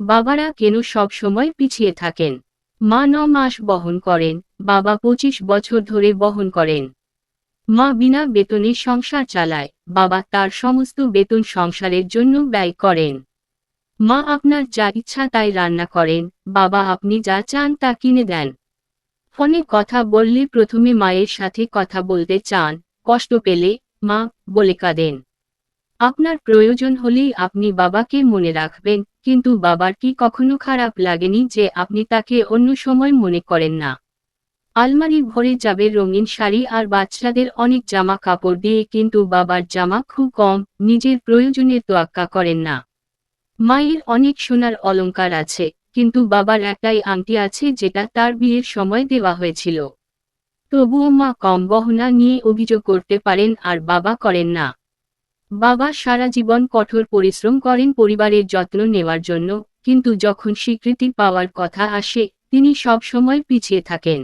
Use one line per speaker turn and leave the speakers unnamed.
বাবারা কেন সব সময় পিছিয়ে থাকেন? মা 9 মাস বহন করেন, বাবা 25 বছর ধরে বহন করেন। মা বিনা বেতনে সংসার চালায়, বাবা তার সমস্ত বেতন সংসারের জন্য ব্যয় করেন। মা আপনার যা ইচ্ছা তাই রান্না করেন, বাবা আপনি যা চান তা কিনে দেন। ফোনে কথা বললে প্রথমে মায়ের সাথে কথা বলতে চান, কষ্ট পেলে মা বলে কাঁদেন। আপনার প্রয়োজন হলেই আপনি বাবাকে মনে রাখবেন, কিন্তু বাবার কি কখনো খারাপ লাগেনি যে আপনি তাকে অন্য সময় মনে করেন না? আলমারি ভরে যাবে রঙিন শাড়ি আর বাচ্চাদের অনেক জামা কাপড় দিয়ে, কিন্তু বাবার জামা খুব কম, নিজের প্রয়োজনের তোয়াক্কা করেন না। মায়ের অনেক সোনার অলংকার আছে, কিন্তু বাবার একটাই আংটি আছে যেটা তার বিয়ের সময় দেওয়া হয়েছিল। তবুও মা কম গহনা নিয়ে অভিযোগ করতে পারেন আর বাবা করেন না। বাবা সারা জীবন কঠোর পরিশ্রম করেন পরিবারের যত্ন নেওয়ার জন্য, কিন্তু যখন স্বীকৃতি পাওয়ার কথা আসে, তিনি সব সময় পিছিয়ে থাকেন।